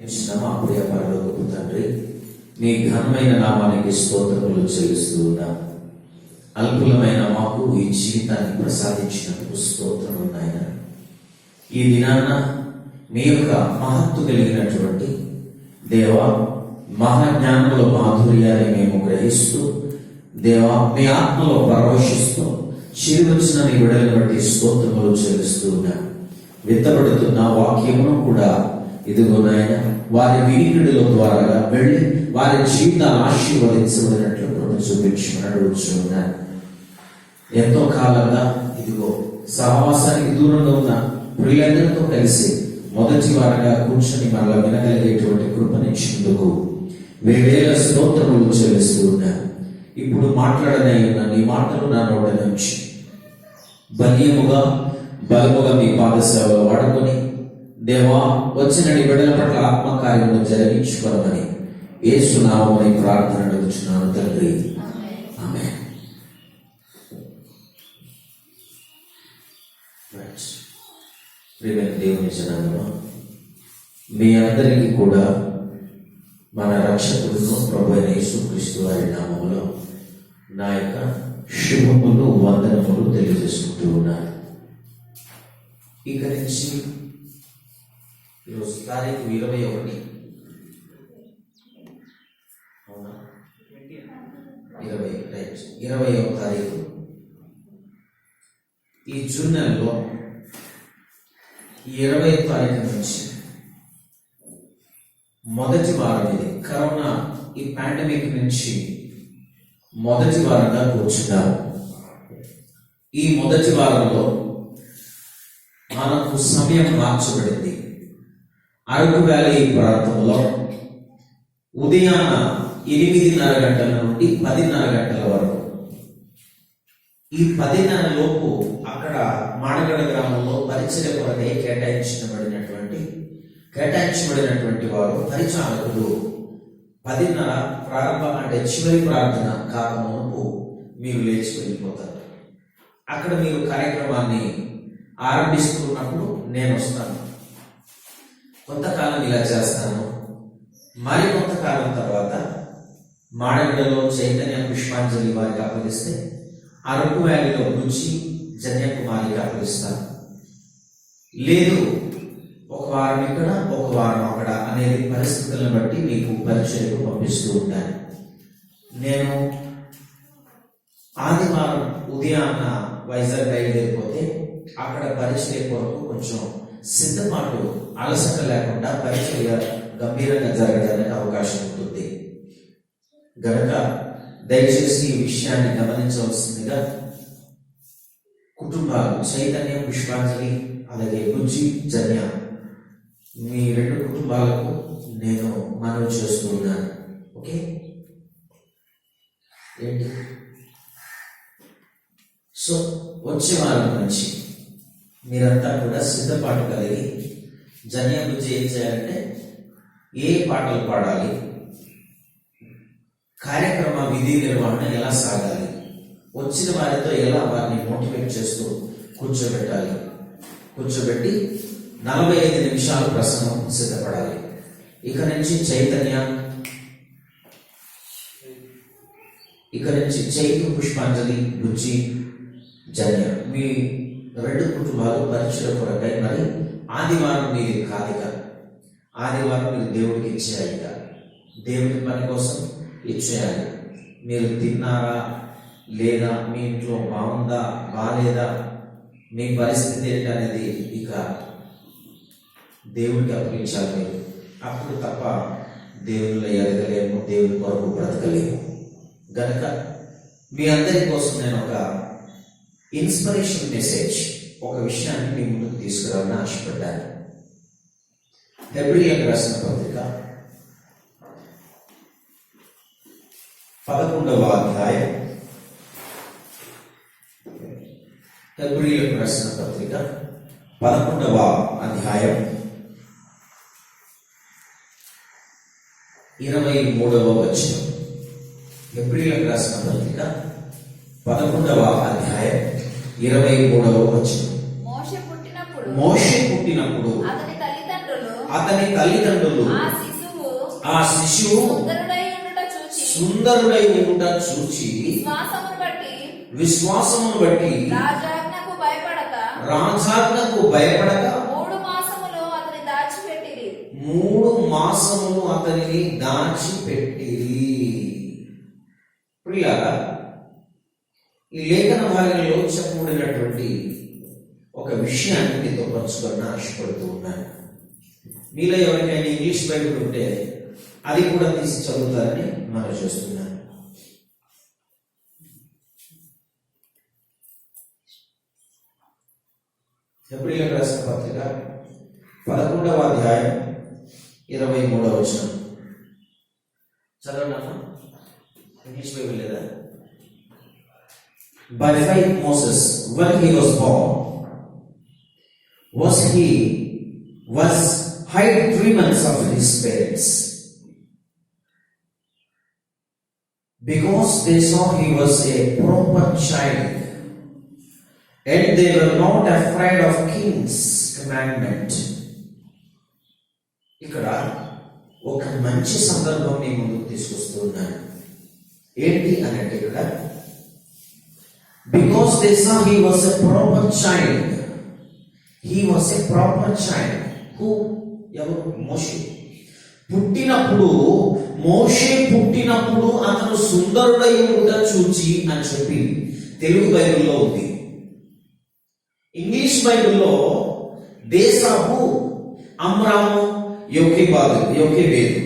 ఇచ్చిన మా ప్రియ పరలోకపు తండ్రి, మీ ఘనమైన నామానికి స్తోత్రములు చెల్లిస్తూ ఉన్నాం. అల్పులమైన మాకు ఈ జీవితాన్ని ప్రసాదించినందుకు స్తోత్రములు నాయన. ఈ దినాన మీ యొక్క మహత్తు కలిగినటువంటి దేవా, మహాజ్ఞానంలో మాధుర్యాన్ని మేము గ్రహిస్తూ, దేవా మీ ఆత్మలో పరవశిస్తూ చిరువచ్చిన నీ విడలను బట్టి స్తోత్రములు చెల్లిస్తూ ఉన్నాం. విత్తబడుతున్న వాక్యమును కూడా ఇదిగో నాయన వారి వినికిడిలో ద్వారా వెళ్ళి వారి జీవితాన్ని ఆశీర్వదించబడినట్లు కృప చూపించమని అడుగుతున్నాను. ఎంతో కాలంగా ఇదిగో సహవాసానికి దూరంగా ఉన్న ప్రియులందరితో కలిసి మొదటి వారంగా కూర్చొని మరలా వినగలిగేటువంటి కృపనిచ్చినందుకు వేవేల స్తోత్రములు చెల్లిస్తూ ఉన్నాను. ఇప్పుడు మాట్లాడనే ఉన్న నీ మాటలు నా నోట నుంచి బలీయముగా బలముగా మీ పాదసేవలో వాడుకొని దేవా వచ్చిన నీ బిడ్డల పట్ల ఆత్మకార్యమును జరిగించుకోమని యేసు నామమున ప్రార్థన అడుగుచున్నాను తండ్రి, ఆమేన్. ప్రియమైన దేవుని జనాంగమా, మీ అందరికీ కూడా మన రక్షకుడును ప్రభువైన యేసుక్రీస్తు వారి నామములో నా యొక్క శుభములు వందనములు తెలియజేసుకుంటూ ఉన్నాను. ఇక నుంచి ఈరోజు తారీఖు 21, అవునా, 20వ తారీఖు ఈ జూన్ నెలలో 20వ తారీఖు నుంచి మొదటి వారం, ఇది కరోనా ఈ పాండమిక్ నుంచి మొదటి వారంగా కూర్చున్నారు. ఈ మొదటి వారంలో మనకు సమయం మార్చబడింది. అరకు వ్యాలీ ప్రాంతంలో ఉదయాన 8:30 గంటల నుండి 10:30 గంటల వరకు, ఈ 10:30 లోపు అక్కడ మాడగడ గ్రామంలో పరిచయ కొరకై కేటాయించబడినటువంటి వారు పరిచారకులు 10:30 ప్రారంభం అంటే చివరి ప్రార్థన కాకమునకు మీరు లేచి వెళ్ళిపోతారు. అక్కడ మీరు కార్యక్రమాన్ని ఆరంభిస్తున్నప్పుడు నేను వస్తాను. కొంతకాలం ఇలా చేస్తాను. మరి కొంతకాలం తర్వాత మాడగడలో చైతన్య పుష్పాంజలి వారికి అప్పగిస్తే అరకు వ్యాలీలో గురించి జన్యకుమారికి అప్పగిస్తాను. లేదు ఒక వారం ఇక్కడ ఒక వారం అక్కడ అనేది పరిస్థితులను బట్టి మీకు పరిచయకు పంపిస్తూ ఉంటాను. నేను ఆదివారం ఉదయాన్న వైజాగ్ బయలుదేరిపోతే అక్కడ పరిచయ కొరకు కొంచెం సిద్ధపాటు అలసట లేకుండా పరిచయ గంభీరంగా జరగడానికి అవకాశం ఉంటుంది గనక దయచేసి ఈ విషయాన్ని గమనించవలసిందిగా కుటుంబాలు చైతన్య పుష్పాంజలి అలాగే గుజ్జి జన్య మీ 2 కుటుంబాలకు నేను మనవి చేస్తూ ఉన్నాను. ఓకే, ఏంటి? సో వచ్చే వారం నుంచి మీరంతా కూడా సిద్ధపాటు కలిగి జన్య గురించి ఏం చేయాలంటే ఏ పాటలు పాడాలి, కార్యక్రమ విధి నిర్వహణ ఎలా సాగాలి, వచ్చిన వారితో ఎలా వారిని మోటివేట్ చేస్తూ కూర్చోబెట్టి 45 నిమిషాలు ప్రసంగం సిద్ధపడాలి. ఇక నుంచి చైతన్య పుష్పాంజలి గుజ్జి జన్య మీ 2 కుటుంబాలు పరిచయ కొరకై మరి ఆదివారం మీది కాదిక, ఆదివారం మీరు దేవుడికి ఇచ్చేయాలి, దేవుడి పని కోసం ఇచ్చేయాలి. మీరు తిన్నారా లేదా, మీ ఇంట్లో బాగుందా బాలేదా, మీ పరిస్థితి ఏంటనేది ఇక దేవుడికి అప్పగించాలి మీరు. అప్పుడు తప్ప దేవుళ్ళు ఎదగలేము, దేవుడి కొరకు బ్రతకలేము. గనక మీ అందరి కోసం నేను ఒక ఇన్స్పిరేషన్ మెసేజ్, ఒక విషయాన్ని మీ ముందుకు తీసుకురావాలని ఆశపడ్డాను. హెబ్రీయులకు రాసిన పత్రిక 11వ అధ్యాయం, హెబ్రీయులకు రాసిన పత్రిక 11వ అధ్యాయం 23వ వచనం. హెబ్రీయులకు రాసిన పత్రిక 11వ అధ్యాయం 23వ వచనం. మోషే పుట్టినప్పుడు అతని తల్లిదండ్రులు అతని తల్లిదండ్రులు ఆ శిశువు సుందరుడై ఉండుట చూచి విశ్వాసమును బట్టి రాజాజ్ఞకు భయపడక 3 మాసములు అతనిని దాచిపెట్టిరి. ప్రియులారా, ఈ లేఖన భాగంలో చెప్పబడినటువంటి ఒక విషయాన్ని మీతో పంచుకొని ఆశపడుతూ ఉన్నాను. మీలో ఎవరికైనా ఇంగ్లీష్ బైబిల్ ఉంటే అది కూడా తీసి చదువుతారని మనం చేస్తున్నాను. హెబ్రీయులకు రాసిన పత్రిక 11వ అధ్యాయం 23వ వచనం చదవండి. ఇంగ్లీష్ బైబిల్ లేదా? By faith Moses, when he was born, was hid 3 months of his parents, because they saw he was a proper child, and they were not afraid of king's commandment. ఇక్కడ ఒక మంచి సందర్భం మీ ముందుకు తీసుకొస్తూ ఉన్నాను. ఏంటి అని అంటే ఇక్కడ because they saw he was a proper child. He was a proper child. Who? ఎవరు? మోషే. మోషే పుట్టినప్పుడు అతను సుందరుడై ఉండుట చూచి అని చెప్పి తెలుగు బైబిల్లో ఉంది. ఇంగ్లీష్ బైబిల్లో దేశాబు, అమ్రాము, యోకెబేదు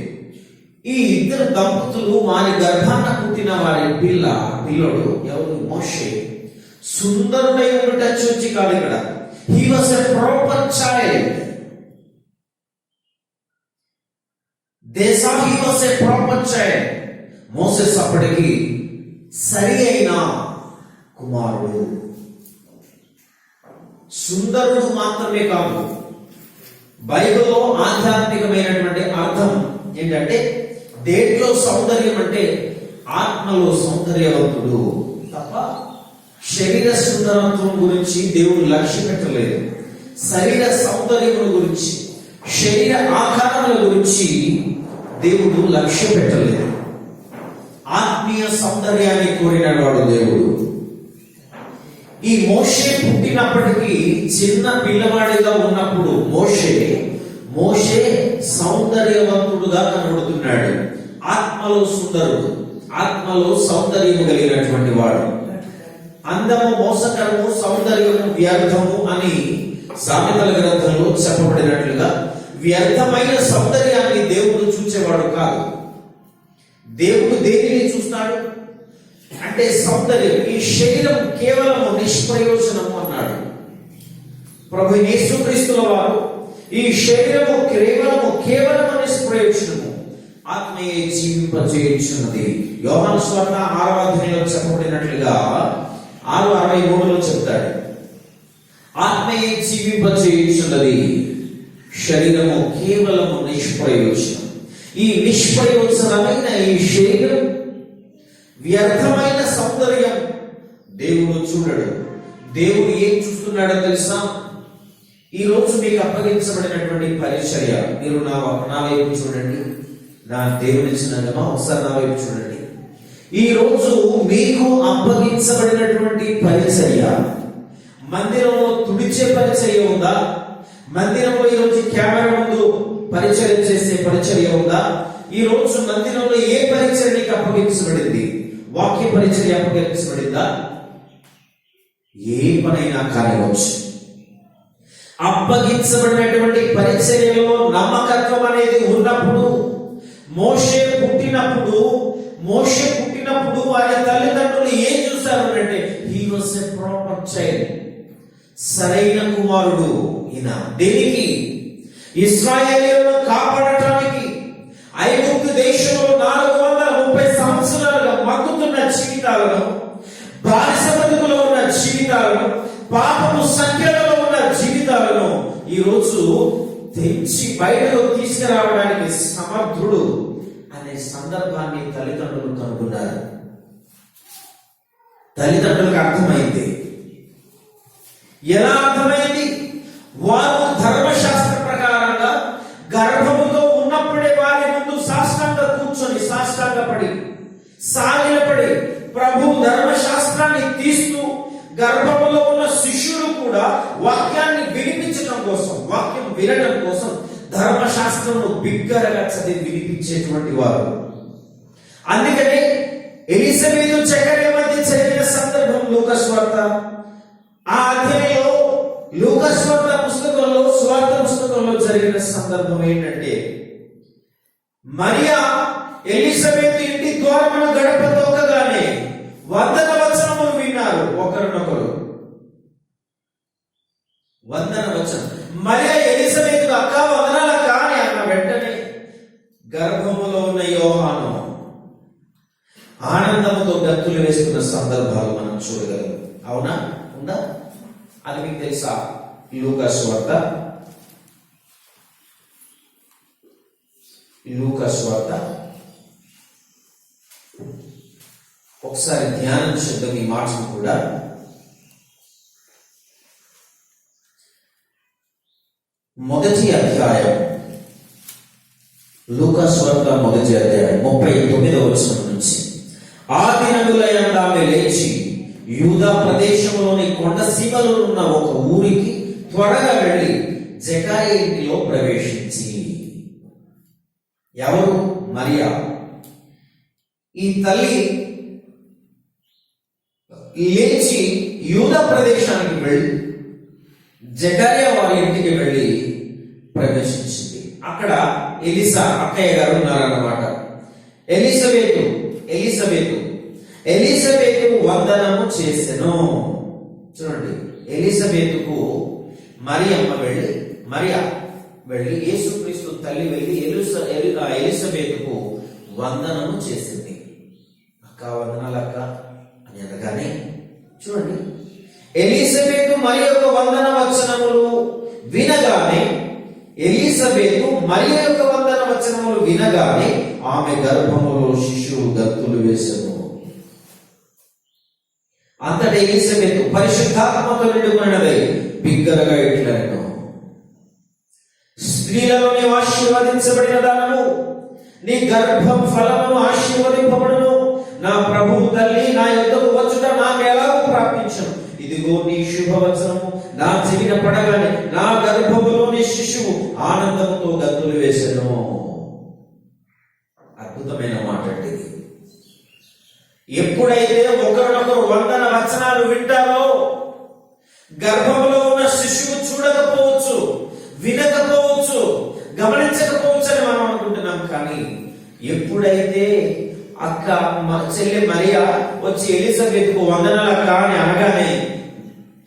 ఈ ఇద్దరు దంపతులు వారి గర్భాన పుట్టిన వారి పిల్లడు ఎవరు? మోషే సుందరుడై ఉండుట చూచి కాదు ఇక్కడ. He was a proper child. They saw he was a proper child. Moses అప్పటికి సరి అయిన కుమారుడు. సుందరుడు మాత్రమే కాదు, బైబిల్లో ఆధ్యాత్మికమైనటువంటి అర్థం ఏంటంటే దేంట్లో సౌందర్యం అంటే ఆత్మలో సౌందర్యవంతుడు తప్ప శరీర సుందరత్వం గురించి దేవుడు లక్ష్య పెట్టలేదు. శరీర సౌందర్యముల గురించి, శరీర ఆకారముల గురించి దేవుడు లక్ష్య పెట్టలేదు. ఆత్మీయ సౌందర్యాన్ని కోరినవాడు దేవుడు. ఈ మోషే పుట్టినప్పటికీ చిన్న పిల్లవాడిగా ఉన్నప్పుడు మోషే సౌందర్యవంతుడుగా కనబడుతున్నాడు. ఆత్మలో సుందరుడు, ఆత్మలో సౌందర్యము కలిగినటువంటి వాడు. అందము మోసకరము, సౌందర్యము వ్యర్థము అని సామెతల గ్రంథంలో చెప్పబడినట్లుగా వ్యర్థమైన సౌందర్యాన్ని దేవుడు చూసేవాడు కాదు. దేవుడు దేనిని చూస్తాడు అంటే సౌందర్యం. ఈ శరీరం కేవలము నిష్ప్రయోజనము అన్నాడు ప్రభు యేసుక్రీస్తుల వారు. ఈ శరీరము కేవలము నిష్ప్రయోజనము, ఆత్మయే జీవింపజేయుచున్నది. యోహాను సువార్త 6వ అధ్యాయంలో చెప్పబడినట్లుగా 6:63లో చెప్తాడు, ఆత్మయే జీవింపజేయుచున్నది, శరీరము కేవలము నిష్ప్రయోజనం. ఈ నిష్ప్రయోజనమైన ఈ శరీరం, వ్యర్థమైన సౌందర్యం దేవుడు చూడడు. దేవుడు ఏం చూస్తున్నాడో తెలుసా? ఈ రోజు మీకు అప్పగించబడినటువంటి పరిచర్య, మీరు నా వైపు చూడండి, నా దేవుని చిన్నదమా ఒకసారి నా వైపు చూడండి. ఈ రోజు మీకు అప్పగించబడినటువంటి పరిచర్య మందిరంలో తుడిచే పరిచర్య ఉందా? మందిరంలో ఈ రోజు కెమెరా ముందు పరిచర్య చేసే పరిచర్య ఉందా? ఈ రోజు మందిరంలో ఏ పరిచర్య నీకు అప్పగించబడింది? వాక్య పరిచర్య అప్పగించబడిందా? ఏ పనైనా కానివచ్చు. అప్పగించబడినటువంటి పరిచర్యలో నమ్మకత్వం అనేది ఉన్నప్పుడు, మోషే పుట్టినప్పుడు వారి తల్లిదండ్రులు ఏం చూశారు అంటే he was a proper child, సరైన కుమారుడు. ఈయన దేనికి? ఇశ్రాయేలీయులను కాపాడటానికి. ఐగుప్తు దేశంలో 430 సంవత్సరాలుగా మగ్గుతున్న జీవితాలను, బానిస బతుకులో ఉన్న జీవితాలను, పాపము సంఖ్యలో ఉన్న జీవితాలను ఈరోజు తెచ్చి బయటకు తీసుకురావడానికి సమర్థుడు అనే సందర్భాన్ని తల్లిదండ్రులు కనుగొన్నారు. తల్లిదండ్రులకు అర్థమైంది. ఎలా అర్థమైంది? వారు ధర్మశాస్త్ర ప్రకారంగా సాగిలపడి ప్రభు ధర్మశాస్త్రాన్ని తీస్తూ గర్భంలో ఉన్న శిష్యుడు కూడా వాక్యాన్ని వినిపించడం కోసం, వాక్యం వినడం కోసం ధర్మశాస్త్రమును బిగ్గరగా చదివి వినిపించేటువంటి వారు. అందుకనే ఎలిజబెతు జకర్యా మధ్య జరిగిన సందర్భం లూకాసు వార్త ఆ అధ్యాయంలో లూకాసు వార్త పుస్తకంలో స్వార్థ పుస్తకంలో జరిగిన సందర్భం ఏంటంటే, మరియా ఎలిజబెతు ఇంటి ద్వారమున గడప తొక్కగానే వందన వచనములు విన్నారు ఒకరినొకరు. వందన వచనం. మరియా ఎలిజబెతు అక్క వందనాల కాని అన్న వెంటనే గర్భములో ఉన్న యోహాను ఆనందముతో గంతులు వేస్తున్న సందర్భాలు మనం చూడగలం. అవునా? ఉందా? అది మీకు తెలుసా? లూకాసు వార్త ఒకసారి ధ్యానం శబ్దం ఈ మాటను కూడా మొదటి అధ్యాయం, లూకాసు వార్త మొదటి అధ్యాయం 39వ వచనం నుంచి, ఆ దినములయందు ఆమె లేచి యూదా ప్రదేశంలోని కొండ సీమలో ఉన్న ఒక ఊరికి త్వరగా వెళ్ళి జకర్యా ఇంటిలో ప్రవేశించి. ఎవరు? మరియా. ఈ తల్లి లేచి యూదా ప్రదేశానికి వెళ్ళి జకర్యా వారి ఇంటికి వెళ్ళి ప్రవేశించింది. అక్కడ ఎలిసా అక్కయ్య గారు ఉన్నారన్నమాట. ఎలిజబెతు వందనము చేసెను. చూడండి, ఎలిజబెతుకు మరియా వెళ్ళి యేసుక్రీస్తు తల్లి వెళ్ళి ఎలిజబెతుకు వందనము చేసింది. అక్క వందనాలు అక్క అని అనగానే చూడండి, ఎలిజబెతు మరి యొక్క వందన వచనములు వినగానే ఆమె గర్భములో శిశువు గంతులు వేసెను. అంతటి ఎలిజబెతు పరిశుద్ధాత్మతో నిండుకున్నదై బిగ్గరగా ఇట్లనెను, స్త్రీలలో నీవు ఆశీర్వదించబడిన దానము, నీ గర్భం ఫలమును ఆశీర్వదింపబడును. నా ప్రభువు తల్లి నా యొద్దకు వచ్చుట నాకు ఎలాగో ప్రాప్తించును. ఇదిగో నీ శుభవచనము నా చెవిన పడగానే నా గర్భములోని శిశువు ఆనందముతో గంతులు వేసెను. అద్భుతమైన మాట అండి. ఎప్పుడైతే ఒకరినొకరు వందన వచనాలు వింటారో, గర్భంలో ఉన్న శిశువు చూడకపోవచ్చు, వినకపోవచ్చు, గమనించకపోవచ్చు అని మనం అనుకుంటున్నాం. కానీ ఎప్పుడైతే అక్క చెల్లి మరియా వచ్చి ఎలిజబెతుకు వందనాల కాని అనగానే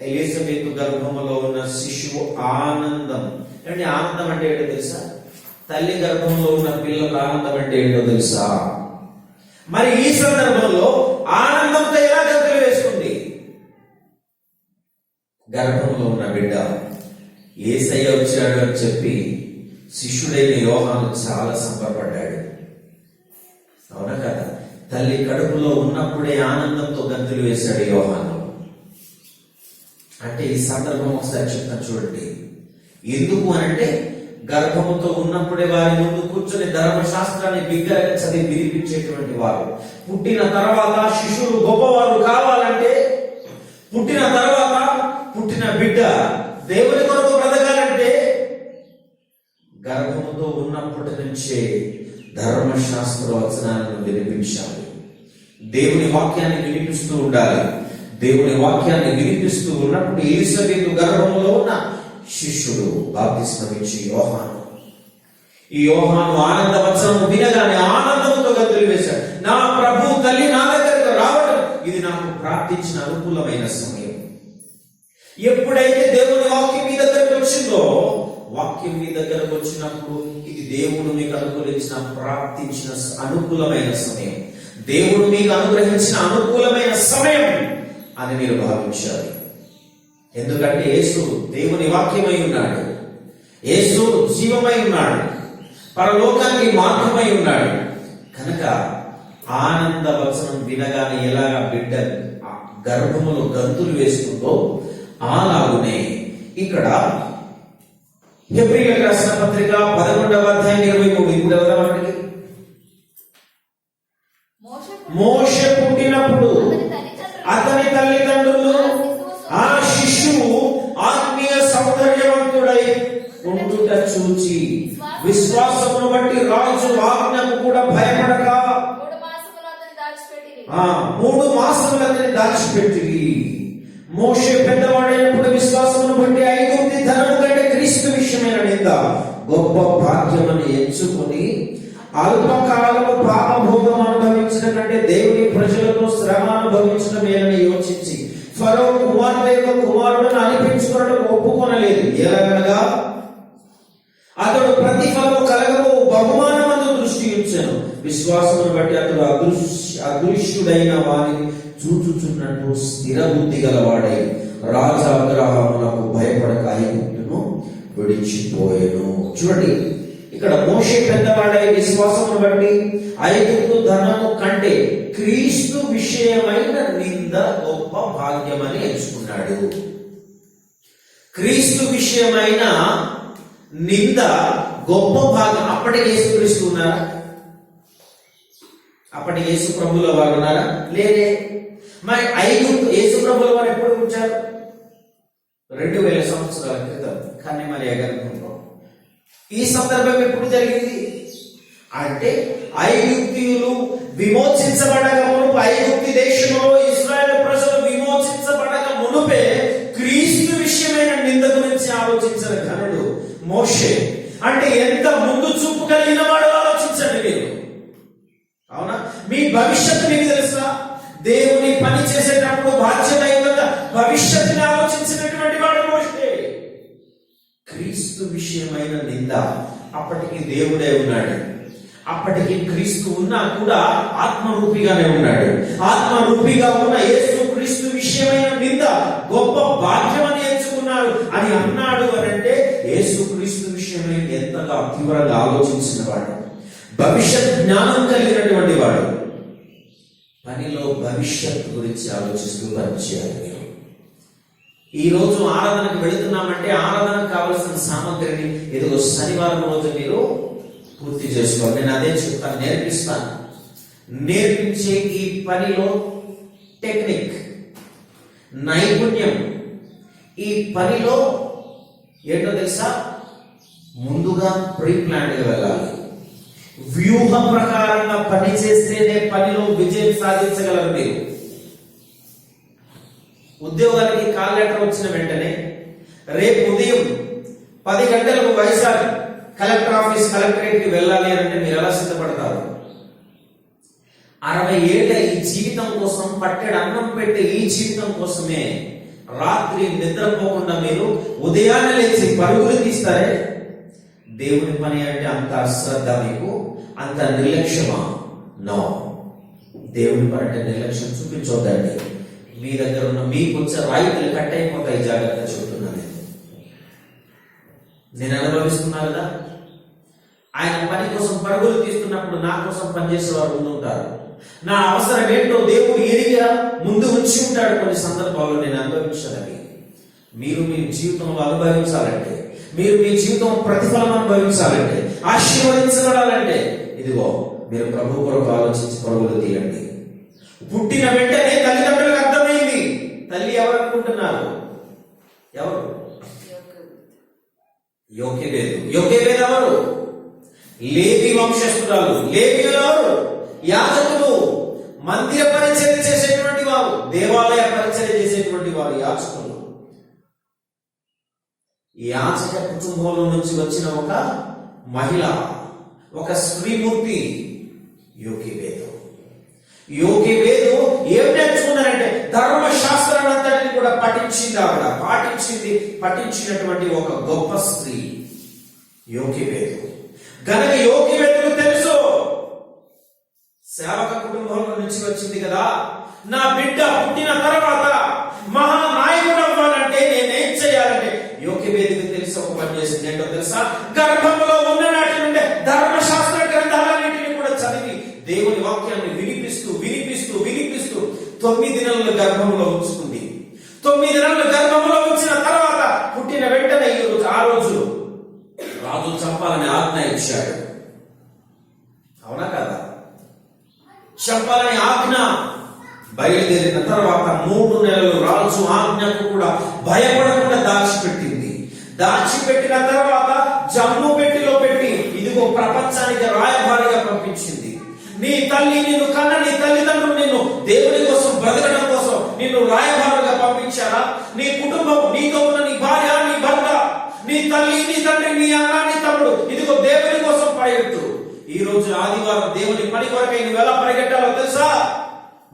ఎలిజబెతు గర్భంలో ఉన్న శిశువు ఆనందం. అంటే ఆనందం అంటే ఏంటో తెలుసా? తల్లి గర్భంలో ఉన్న పిల్లలకు ఆనందం అంటే ఏంటో తెలుసా? మరి ఈ సందర్భంలో ఆనందంతో ఎలా గంతులు వేసుకుంది? గర్భంలో ఉన్న బిడ్డ యేసయ్య వచ్చాడు అని చెప్పి శిష్యుడైన యోహాను చాలా సంబరపడ్డాడు. అవునా కదా? తల్లి కడుపులో ఉన్నప్పుడే ఆనందంతో గంతులు వేశాడు యోహాను. అంటే ఈ సందర్భం ఒకసారి చెప్తాను చూడండి. ఎందుకు అనంటే, గర్భముతో ఉన్నప్పుడే వారి ముందు కూర్చొని ధర్మశాస్త్రాన్ని బిగ్గరగా చదివి వినిపించేటువంటి వారు. పుట్టిన తర్వాత శిశువులు గొప్పవారు కావాలంటే, పుట్టిన తర్వాత పుట్టిన బిడ్డ దేవుని కొరకు బ్రతకాలంటే, గర్భముతో ఉన్నప్పటి నుంచే ధర్మశాస్త్ర వచనాలను వినిపించాలి. దేవుని వాక్యాన్ని వినిపిస్తూ ఉండాలి. దేవుని వాక్యాన్ని వినిపిస్తూ ఉన్నప్పుడు ఎలిజబెతు గర్భంలో ఉన్న శిష్యుడు బాప్తిస్మమిచ్చి యోహాను. ఈ యోహాను ఆనంద వచనము వినగానే ఆనందంతో గంతులు వేశాడు. నా ప్రభు తల్లి నా దగ్గరకు రావడం ఇది నాకు ప్రార్థించిన అనుకూలమైన సమయం. ఎప్పుడైతే దేవుని వాక్యం మీ దగ్గరకు వచ్చిందో, వాక్యం మీ దగ్గరకు వచ్చినప్పుడు ఇది దేవుడు మీకు అనుకూలించిన ప్రార్థించిన అనుకూలమైన సమయం, దేవుడు మీకు అనుగ్రహించిన అనుకూలమైన సమయం అని మీరు భావించాలి. ఎందుకంటే యేసు దేవుని వాక్యమై ఉన్నాడు, యేసు జీవమై ఉన్నాడు, పరలోకానికి మార్గమై ఉన్నాడు. కనుక ఆనంద వచనం వినగానే ఎలాగా బిడ్డ గర్భములో గంతులు వేస్తుందో అలాగునే ఇక్కడ హెబ్రీయులకు రాసిన పత్రిక 11వ అధ్యాయం 23. ఇప్పుడు ఎవరమంటే విశ్వాసమును బట్టి రాజు ఆజ్ఞకు కూడా భయపడక 3 మాసములు అతన్ని దాచిపెట్టి, మోషే పెద్దవాడైనప్పుడు విశ్వాసమును బట్టి ఐగుప్తి ధనము కంటే క్రీస్తు విషయమైన నింద గొప్ప భాగ్యమని ఎంచుకొని అల్పకాలము పాపభోగం అనుభవించడం కంటే దేవుని ప్రజలతో శ్రమ అనుభవించడమేనని యోచించి ఫరో కుమారుల యొక్క కుమారులను అనిపించుకున్నట్టు ఒప్పుకొనలేదు. ఎలాగనగా అతడు ప్రతిఫలము కలగవు బహుమానమందు దృష్టి ఉంచెను. విశ్వాసమును బట్టి అతడు అదృశ్యుడైన వారిని చూచుచున్నట్టు స్థిర బుద్ధి గలవాడై రాజాగ్రహమునకు భయపడక ఐగుప్తును విడిచిపోయెను. చూడండి, ఇక్కడ మోషే పెద్దవాడై విశ్వాసమును బట్టి ఐగుప్తు ధనము కంటే క్రీస్తు విషయమైన నింద గొప్ప భాగ్యమని ఎంచుకున్నాడు. క్రీస్తు విషయమైన నింద గొప్ప భాగం. అప్పటికి యేసుక్రీస్తు ఉన్నారా? అప్పటి యేసు ప్రభుల వారు ఉన్నారా? లేదే. మరి ఐగుప్తు యేసు ప్రభుల వారు ఎప్పుడు ఉంచారు? 2000 సంవత్సరాల క్రితం కానీ మరి ఎగరుకుంటాం. ఈ సందర్భం ఎప్పుడు జరిగింది అంటే ఐగుప్తీయులు విమోచించబడక మునుపు, ఐగుప్తి దేశంలో ఇశ్రాయేలు ప్రజలు విమోచించబడక మునుపే క్రీస్తు విషయమైన నింద గురించి ఆలోచించిన ఘనుడు మోషే. అంటే ఎంత ముందు చూపు కలిగిన వాడు ఆలోచించండి మీరు. అవునా? మీ భవిష్యత్తు మీకు తెలుసా? దేవుని పని చేసేటప్పుడు బాధ్యత భవిష్యత్తుని ఆలోచించినటువంటి వాడు మోషే. క్రీస్తు విషయమైన నింద అప్పటికి దేవుడే ఉన్నాడు. అప్పటికి క్రీస్తు ఉన్నా కూడా ఆత్మరూపిగానే ఉన్నాడు. ఆత్మరూపిగా ఉన్న యేసు క్రీస్తు విషయమైన నింద గొప్ప భాగ్యమని ఎంచుకున్నాడు అని అన్నాడు అంటే యేసు క్రీస్తు విషయమై ఎంతగా తీవ్రంగా ఆలోచించిన వాడు, భవిష్యత్ జ్ఞానం కలిగినటువంటి వాడు. పనిలో భవిష్యత్తు గురించి ఆలోచిస్తూ పనిచేయాలి. ఈ రోజు ఆరాధనకు వెళుతున్నామంటే ఆరాధనకు కావలసిన సామగ్రిని ఇదిగో శనివారం రోజు మీరు పూర్తి చేసుకోవాలి. నేను అదే చెప్తాను, నేర్పిస్తాను. నేర్పించే ఈ పనిలో టెక్నిక్, నైపుణ్యం, ఈ పనిలో ఏంటో తెలుసా? ముందుగా ప్రీ ప్లాన్డ్ గా వెళ్ళాలి. వ్యూహ ప్రకారంగా పని చేస్తేనే పనిలో విజయం సాధించగలరు. మీరు ఉద్యోగానికి కాల్ లెటర్ వచ్చిన వెంటనే రేపు ఉదయం 10 గంటలకు వైజాగ్ కలెక్టర్ ఆఫీస్ కలెక్టరేట్ కి వెళ్ళాలి అంటే మీరు ఎలా సిద్ధపడతారు? 60 ఏళ్ల ఈ జీవితం కోసం, పట్టెడు అన్నం పెట్టే ఈ జీవితం కోసమే రాత్రి నిద్రపోకుండా మీరు ఉదయాన్నే లేచి పరుగులు తీస్తారే. దేవుని పని అంటే అంత అశ్రద్ధ మీకు? అంత నిర్లక్ష్యమా? నో. దేవుని పని అంటే నిర్లక్ష్యం చూపించొద్దండి. మీ దగ్గర ఉన్న మీకు వచ్చే రాయితీలు కట్ అయిపోతాయి. జాగ్రత్త చెబుతున్నాను. నేను అనుభవిస్తున్నా కదా. ఆయన పని కోసం పరుగులు తీస్తున్నప్పుడు నా కోసం పనిచేసేవారు ముందు ఉంటారు. నా అవసరం ఏంటో దేవుడు ఎరిగా ముందు ఉంచి ఉంటాడు. కొన్ని సందర్భాల్లో నేను అనుభవించాలని, మీరు మీ జీవితంలో అనుభవించాలంటే, మీరు మీ జీవితం ప్రతిఫలం అనుభవించాలంటే, ఆశీర్వదించబడాలంటే ఇదిగో మీరు ప్రభు కొరకు ఆలోచించి పరుగులు తీయండి. పుట్టిన వెంటనే తల్లిదండ్రులకు అర్థమైంది. తల్లి ఎవరు అనుకుంటున్నారు? ఎవరు? యోకేబేదు. యోకేబేదు ఎవరు? లేవి వంశస్థురాలు. లేవీయులు ఎవరు? యాజకులు. మందిర పరిచర్య చేసేటువంటి వారు, దేవాలయ పరిచర్య చేసేటువంటి వారు యాజకులు. యాజక కుటుంబంలో నుంచి వచ్చిన ఒక మహిళ, ఒక స్త్రీమూర్తి యోకేబేదు. యోకేబేదు ఏం నేర్చుకున్నారంటే ధర్మశాస్త్రాన్ని అంతటిని కూడా పఠించింది. ఆవిడ పఠించినటువంటి ఒక గొప్ప స్త్రీ యోకేబేదు. గనక యోకేబేదుకు తెలుసు, సేవక కుటుంబంలో నుంచి వచ్చింది కదా, నా బిడ్డ పుట్టిన తర్వాత మహానాయకుడు అవ్వాలంటే నేనేం చేయాలంటే యోకేబేదుకు తెలిసి ఒక పని చేసింది. ఏంటో తెలుసా? గర్భంలో ఉన్న నాటి నుండే ధర్మశాస్త్ర గ్రంథాలన్నింటినీ కూడా చదివి దేవుని వాక్యాన్ని వినిపిస్తూ 9 నెలల గర్భంలో ఉంచుకుంది. 9 నెలల గర్భంలో ఉంచిన తర్వాత పుట్టిన వెంటనే ఆ రోజు రాజు చంపాలని ఆజ్ఞ ఇచ్చాడు. అవునా కదా? చంపాలని ఆజ్ఞ బయలుదేరిన తర్వాత 3 నెలలు రాజు ఆజ్ఞకు కూడా భయపడకుండా దాచిపెట్టింది. దాచిపెట్టిన తర్వాత జమ్ము పెట్టిలో పెట్టి ప్రపంచానికి రాయబారిగా పంపించింది. నీ తల్లి నిన్ను కన్న నీ తల్లిదండ్రులు నిన్ను దేవుని కోసం బ్రతకడం కోసం నిన్ను రాయబారుగా పంపించారా? నీ కుటుంబం, నీతో ఉన్న నీ భార్య, నీ భర్త, నీ తల్లి, నీ తండ్రి, నీ అన్న, నీ తమ్ముడు, ఇదిగో దేవుని కోసం పరిగెత్తు. ఈ రోజు ఆదివారం దేవుని పని కొరకై నువ్వు ఎలా పరిగెట్టాలో తెలుసా?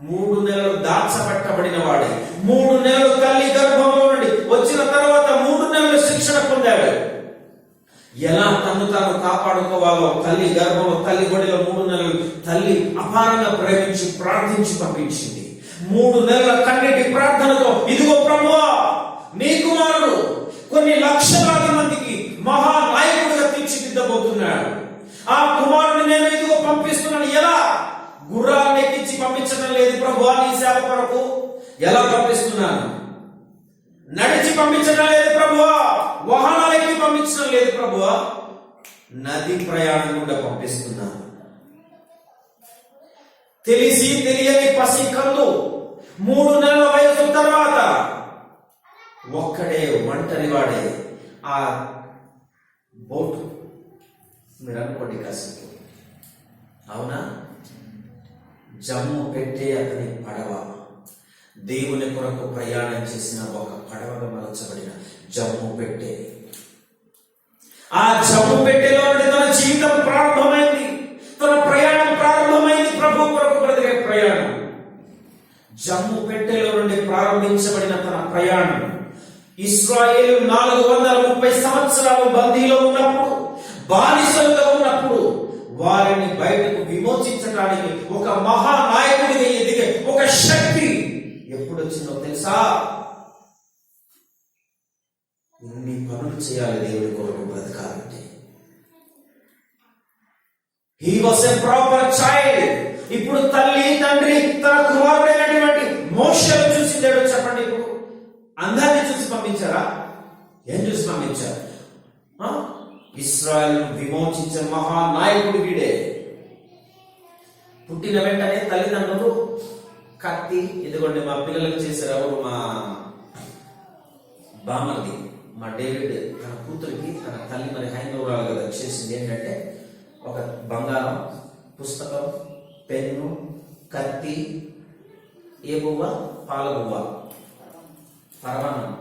3 నెలలు దాచబట్టబడిన వాడే, 3 నెలలు తల్లి గర్భంలో నుండి వచ్చిన తర్వాత 3 నెలలు శిక్షణ పొందాడు. ఎలా తను తాను కాపాడుకోవాలో తల్లి గర్భంలో, తల్లి ఒడిలో 3 నెలలు తల్లి అపారంగా ప్రేమించి ప్రార్థించి పంపించింది. 3 నెలల కన్నీటి ప్రార్థనతో ఇదిగో ప్రభువా నీ కుమారుడు కొన్ని లక్షలాది మందికి మహానాయకుడిగా తీర్చిదిద్దబోతున్నాడు. ఆ కుమారుడిని నేను ఇదిగో పంపిస్తున్నాను. ఎలా? గుర్రాలను ఎక్కించి పంపించడం లేదు ప్రభువా నీ సేవ కొరకు. ఎలా పంపిస్తున్నాను? నడిచి పంపించడం లేదు ప్రభువా, వాహనాలు ఎక్కి పంపించడం లేదు ప్రభువా, నది ప్రయాణం కూడా పంపిస్తున్నాను. తెలిసి తెలియని పసి కళ్ళు 3 నెలల వయసు తర్వాత ఒక్కడే ఒంటరి వాడే ఆ బోటు. మీరు అనుకోండి కాసేపు, అవునా? జమ్ము పెట్టే అతని పడవ, దేవుని కొరకు ప్రయాణం చేసిన ఒక పడవగా మలచబడిన జమ్ము పెట్టే. ఆ జమ్ము పెట్టెలో నుండి తన జీవితం ప్రారంభమైంది, తన ప్రయాణం ప్రారంభమైంది. ప్రభు కొరకు బ్రతికే ప్రయాణం. జమ్ము పెట్టెలో నుండి ప్రారంభించబడిన తన ప్రయాణం ఇశ్రాయేలు 430 సంవత్సరాలు బందీలో ఉన్నప్పుడు, బానిసలుగా ఉన్నప్పుడు వారిని బయటకు విమోచించడానికి ఒక మహానాయకుడిగా ఎదిగే ఒక శక్తి ఎప్పుడు వచ్చిందో తెలుసా? ఇన్ని పనులు చేయాలి దేవుడి కొరకు బ్రతకాలంటే. He was a proper child. ఇప్పుడు తల్లి తండ్రి తన కుమారుడైనటువంటి మోషేను చూసి దేవుడు చెప్పండి, ఇప్పుడు అందరినీ చూసి పంపించారా? ఏం చూసి పంపించారు? ఇశ్రాయేలును విమోచించే మహానాయకుడు వీడే. పుట్టిన వెంటనే తల్లిదండ్రులు కత్తి, ఇదిగోండి మా పిల్లలకు చేశారు. ఎవరు? మా బామర్ది, మా డేవిడ్ తన కూతురికి, తన తల్లి మరి హైందవురాలు కదా, చేసింది ఏంటంటే ఒక బంగారం, పుస్తకం, పెన్ను, కత్తి, ఏ బువ్వ, పాల బువ్వ, పరమాన్నం,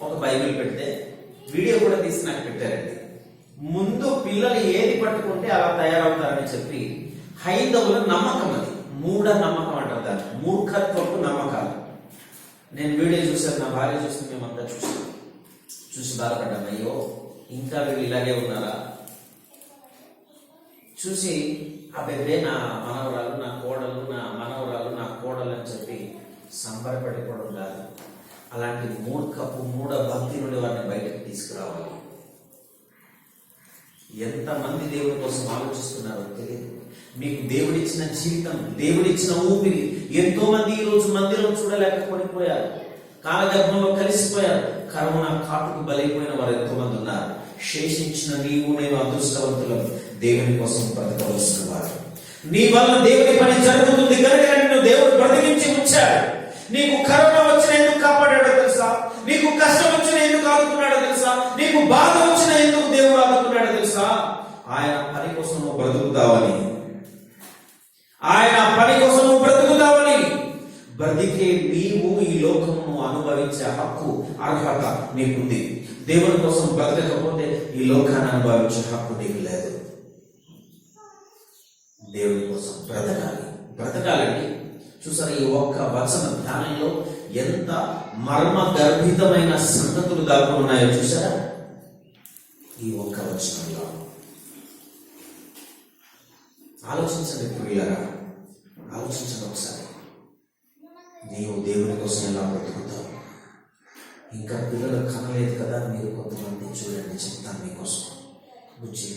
ఒక బైబిల్ పెడితే వీడియో కూడా తీసి నాకు పెట్టారండి. ముందు పిల్లలు ఏది పట్టుకుంటే అలా తయారవుతారని చెప్పి హైందవుల నమ్మకం. అది మూఢ నమ్మకం అంటారు దాన్ని, మూర్ఖత్వపు నమ్మకాలు. నేను వీడియో చూసాను, నా భార్య చూసి మేమంతా చూసి బాధపడ్డాం. అయ్యో ఇంకా వీళ్ళు ఇలాగే ఉన్నారా చూసి, అబ్బాయి నా మనవరాలు, నా కోడలు, నా మనవరాలు, నా కోడలు అని చెప్పి సంబరపడిపోవడం కాదు. అలాంటి మూఢ భక్తి నుండి వారిని బయటకు తీసుకురావాలి. ఎంతమంది దేవుడి కోసం ఆలోచిస్తున్నారో తెలియదు. మీకు దేవుడిచ్చిన జీవితం, దేవుడిచ్చిన ఊపిరి, ఎంతో మంది ఈ రోజు మందిరం చూడలేకపోయిపోయారు, కాలగర్భంలో కలిసిపోయారు, కరోనా కాటుకు బలైపోయిన వారు ఎంతో మంది ఉన్నారు. శేషించిన నీవు నేను అదృష్టవంతులం, దేవుని కోసం బ్రతకవలసిన వారు. నీ వల్ల దేవుని పని జరుగుతుంది కనుక నిన్ను దేవుడు బ్రతికించి ఉంచాడు. నీకు కరోనా వచ్చిన ఎందుకు కాపాడాడో తెలుసా? నీకు కష్టం వచ్చిన ఎందుకు ఆదుకున్నాడో తెలుసా? నీకు బాధ వచ్చిన ఎందుకు దేవుడు ఆదుకున్నాడో తెలుసా? ఆయన పని కోసం నువ్వు బ్రతుకుతావని, ఆయన పని కోసం నువ్వు బ్రతుకుతావని. బ్రతికే నీవు ఈ లోకమును అనుభవించే హక్కు, అర్హత నీకుంది. దేవుని కోసం బ్రతకకపోతే ఈ లోకాన్ని అనుభవించే హక్కు నీకు లేదు. దేవుని కోసం బ్రతకాలండి. చూసారా, ఈ ఒక్క వచన ధ్యానంలో ఎంత మర్మ గర్భితమైన సంగతులు దాకా ఉన్నాయో చూసారా? ఈ ఒక్క వచనంలో ఆలోచించండి ప్రియులారా, ఆలోచించండి ఒకసారి. నీవు దేవుని కోసం ఎలా బ్రతుకుతావు? ఇంకా పిల్లలు కనలేదు కదా మీరు కొంతమంది, చూడండి చెప్తాను మీకోసం. బుజ్జి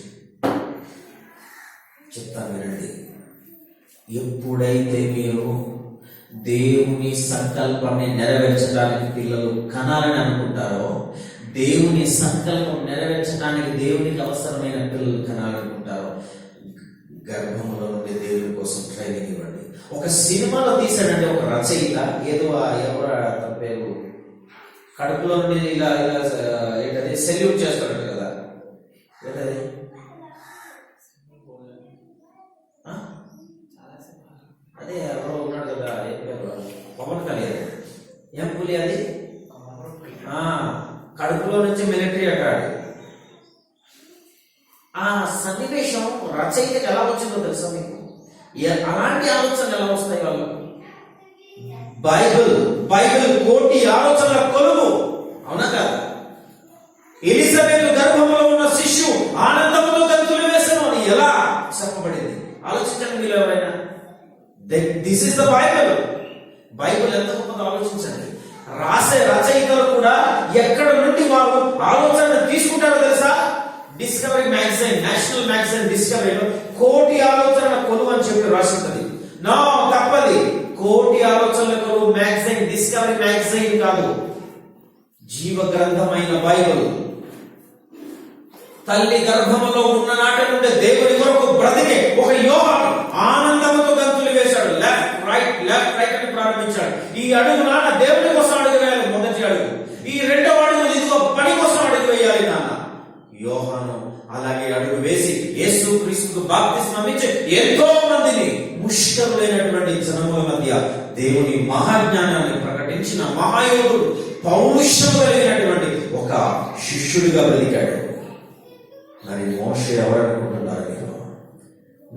చెప్తాను వినండి. ఎప్పుడైతే మీరు దేవుని సంకల్పాన్ని నెరవేర్చడానికి పిల్లలు కనాలని అనుకుంటారో, దేవుని సంకల్పం నెరవేర్చడానికి దేవునికి అవసరమైన పిల్లలు కనాలనుకుంటారో, గర్భంలో నుండి దేవుని కోసం ట్రైనింగ్ ఇవ్వండి. ఒక సినిమాలో తీసాడంటే ఒక రచయిత, ఏదో ఎవరు తన పేరు, కడుపులో నుండి ఇలా ఏంటది సెల్యూట్ చేస్తాడు కదా, ఏంటది అదే ఎవరో ఉన్నాడు కదా, ఏం పేరు, పవన్ కళ్యాణ్. ఏం పులి అది? కడుపులో నుంచి మిలిటరీ అటాడు. ఆ సన్నివేశం రచయితకి ఎలా వచ్చిందో తెలుసా మీకు? అలాంటి ఆలోచనలు ఎలా వస్తాయి వాళ్ళు? బైబిల్ కోటి ఆలోచనల కొలువు, అవునా కదా? ఎలిజబెత్ గర్భంలో ఉన్న శిశువు ఆనందంతో గంతులు వేసను అని ఎలా చెప్పబడింది? ఆలోచించండి మీరు ఎవరైనా. దిస్ ఇస్ ద బైబిల్ ఎంత గొప్పదో ఆలోచించండి. రాసే రచయితలు కూడా ఎక్కడ నుండి వారు ఆలోచన తీసుకుంటారో తెలుసా? డిస్కవరీ మ్యాగజైన్, నేషనల్ మ్యాగజైన్ డిస్కవరీలో కోటి ఆలోచనల కొలువు అని చెప్పి రాసి ఉంటుంది. నో, తప్పది. కోటి ఆలోచనల కొలువు మ్యాగజైన్ డిస్కవరీ మ్యాగజైన్ కాదు, జీవ గ్రంథమైన బైబిల్. తల్లి గర్భంలో ఉన్న నాటి నుండి దేవుని కొరకు బ్రతికే ఒక యోహాను ఆనందంతో గంతులు వేశాడు. లెఫ్ట్ రైట్ అని ప్రారంభించాడు. ఈ అడుగు నాన్న దేవుని కోసం అడుగు వేయాలి, మొదటి అడుగు. ఈ రెండవ అడుగు ఇదిగో పని కోసం అడుగు వేయాలి నాన్న. యోహాను అలాగే అడుగు వేసి యేసు క్రీస్తుకు బాప్తిస్మం ఇచ్చి ఎంతో మందిని ముష్కరులైనటువంటి జనముల మధ్య దేవుని మహాజ్ఞానాన్ని ప్రకటించిన మహాయోగుడు, పౌరుషం కలిగినటువంటి ఒక శిష్యుడిగా బ్రతికాడు. మరి మోషే ఎవరనుకుంటున్నారు మీరు?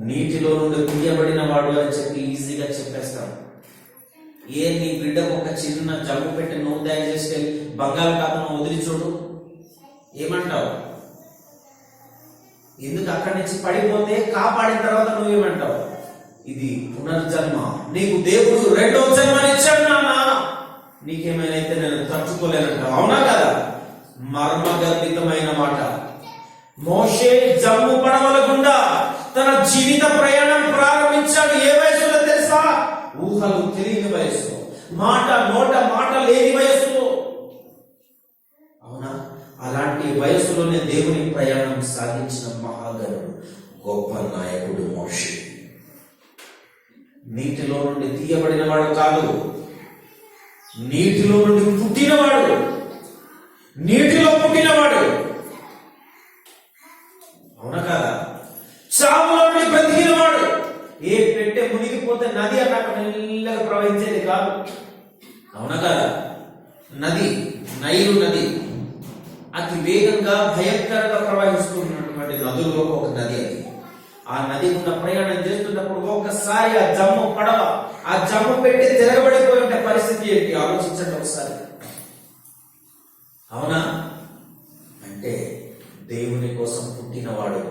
నీటిలో నుండి తీయబడిన వాడు అని చెప్పి ఈజీగా చెప్పేస్తాం. నీ బిడ్డకు ఒక చిన్న జబ్బు పెట్టి నువ్వు తయారు చేసుకెళ్ళి బంగాళాఖాతంలో వదిలి చూడు, ఏమంటావు? ఎందుకు అక్కడి నుంచి పడిపోతే కాపాడిన తర్వాత నువ్వేమంటావు? ఇది పునర్జన్మ, నీకు దేవుడు రెండో జన్మనిచ్చాడు నాన్న, నీకేమైనా అయితే నేను తట్టుకోలేనంటావు, అవునా కదా? మర్మగర్భితమైన మాట. మోషే జమ్ము పడవల గుండా తన జీవిత ప్రయాణం ప్రారంభించాడు. ఏ వయసులో తెలుసా? ఊహలు తెలియని వయసులో, మాట లేని వయసులో, అవునా? అలాంటి వయసులోనే దేవుని ప్రయాణం సాగించిన మహాగణుడు, గొప్ప నాయకుడు మోషే. నీటిలో నుండి తీయబడిన వాడు కాదు, నీటిలో నుండి పుట్టినవాడు, నీటిలో పుట్టినవాడు, అవునా కాదా? చావులో నుండి బ్రతికినవాడు. ఏ పెట్టె మునిగిపోతే నది అక్కడ మెల్లగా ప్రవహించేది కాదు, అవునా కాదా? నైలు నది అతి వేగంగా భయంకరంగా ప్రవహిస్తున్నటువంటి నదుల్లో ఒక నది అది. ఆ నది గుండా ప్రయాణం చేస్తున్నప్పుడు ఒకసారి ఆ జమ్ము పెట్టి తిరగబడిపోయి ఉంటే పరిస్థితి ఏంటి? ఆలోచించండి ఒకసారి, అవునా? అంటే దేవుని కోసం పుట్టినవాడు.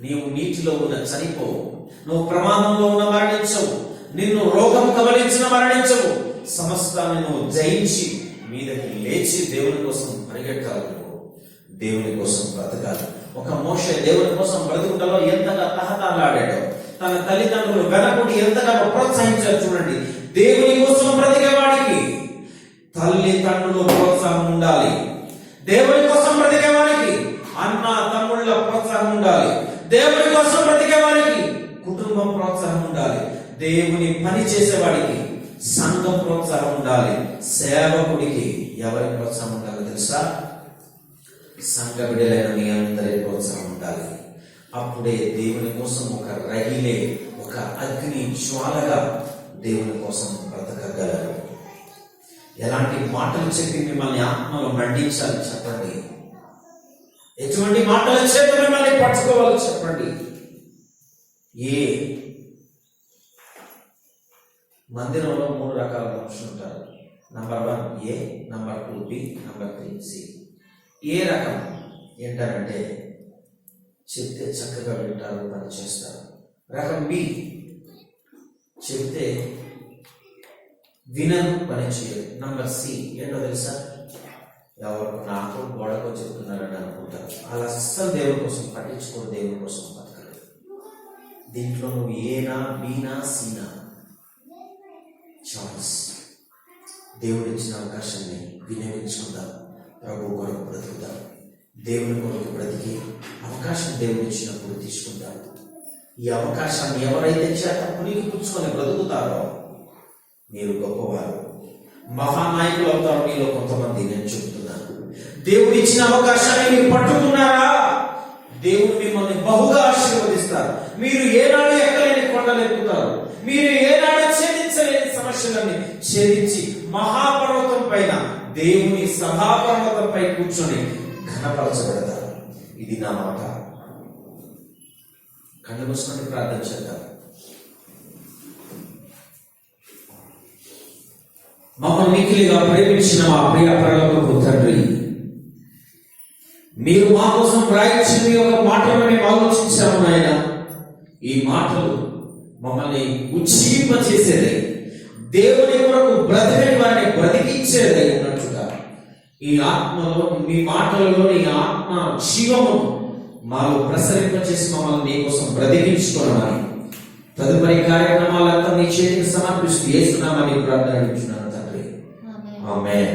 నీవు నీటిలో ఉన్న చనిపోవు, నువ్వు ప్రమాదంలో ఉన్న మరణించవు, నిన్ను రోగం కబలించిన మరణించవు, సమస్తాన్ని నువ్వు జయించి మీదకి లేచి దేవుని కోసం పరిగెట్టాలి, దేవుని కోసం బ్రతకాలి. ఒక మోషే దేవుని కోసం బ్రతుకుటలో ఎంతగా తహతలాడాడో, తన తల్లిదండ్రులు వెనకుడి ఎంతగా ప్రోత్సహించారు చూడండి. దేవుని కోసం బ్రతికే వాడికి తల్లిదండ్రులు ప్రోత్సాహం ఉండాలి, దేవుని కోసం బ్రతికే వారికి అన్న తమ్ముళ్ళ ప్రోత్సాహం ఉండాలి, దేవుని కోసం బ్రతికే వారికి కుటుంబం ప్రోత్సాహం ఉండాలి, దేవుని పని చేసేవాడికి సంఘం ప్రోత్సాహం ఉండాలి, సేవకుడికి ఎవరి ప్రోత్సాహం ఉండాలి తెలుసా? సంఘ బిడ్డలైన మీ అందరి ప్రోత్సాహం ఉండాలి. అప్పుడే దేవుని కోసం ఒక రగిలే, ఒక అగ్ని జ్వాలగా దేవుని కోసం బ్రతకగలరు. ఎలాంటి మాటలు చెప్పి మిమ్మల్ని ఆత్మలో మండించాలి చెప్పండి? ఎటువంటి మాటలు చెప్పి మిమ్మల్ని పట్టుకోవాలి చెప్పండి? ఏ మందిరంలో 3 రకాల మనుషులు ఉంటారు. నంబర్ 1 ఏ, నంబర్ 2 బి, నంబర్ 3 సి. ఏ రకం ఏంటారంటే చెప్తే చక్కగా వింటారు, పని చేస్తారు. రకం బి చెప్తే వినరు, పని చేయరు. నంబర్ సి ఏంటో తెలుసా? ఎవరు నాకు గోడకో చెప్తున్నారని అనుకుంటారు. అలా అస్సలు దేవుని కోసం పట్టించుకోరు, దేవుని కోసం బతకరు. దీంట్లో నువ్వు ఏనా, బీనా, సీనా? చాయిస్. దేవుడు ఇచ్చిన అవకాశాన్ని వినియోగించుకుందాం, ప్రభు కొరకు బ్రతుకుదాం, దేవుని కొరకు బ్రతికి అవకాశం దేవుడు ఇచ్చినప్పుడు తీసుకుందాం. ఈ అవకాశాన్ని ఎవరైతే చేత పునికి పుచ్చుకొని బ్రతుకుతారో మీరు గొప్పవారు, మహానాయకులు అవుతారు. మీలో కొంతమంది నేను చెబుతున్నాను, దేవుడు ఇచ్చిన అవకాశాన్ని మీరు పట్టుకున్నారా, దేవుడు మిమ్మల్ని బహుగా ఆశీర్వదిస్తారు. మీరు ఏనాడు ఎక్కలేని కొండలు ఎక్కుతారు, మీరు ఏనాడు ఆకాశాన్ని ఛేదించి మహాపర్వతం పైన దేవుని సభాపర్వతంపై కూర్చొని ఘనపరచబడతారు. ఇది నా మాట. కళ్ళు మూసుకొని ప్రార్థన చేద్దాం. మమ్మల్ని మిక్కిలిగా ప్రేమించిన మా ప్రియ పరలోకపు తండ్రి, మీరు మా కోసం రాయించిన మీ యొక్క మాటలను మేము ఆలోచించాము నాయన. ఈ మాటలు మమ్మల్ని ఉజ్జీవింపచేసేదై, దేవుని కొరకు బ్రతికని వారిని బ్రతికించేదై ఉన్నట్టుగా ఈ ఆత్మలో, మీ మాటలలో ఈ ఆత్మ జీవము మాలో ప్రసరింపచేసి మమ్మల్ని నీ కోసం బ్రతికించుకోవడమని తదుపరి కార్యక్రమాలంతా నీ చేతికి సమర్పిస్తూ యేసు నామమున ప్రార్థన అడుగుచున్నాను తండ్రి. ఆమేన్.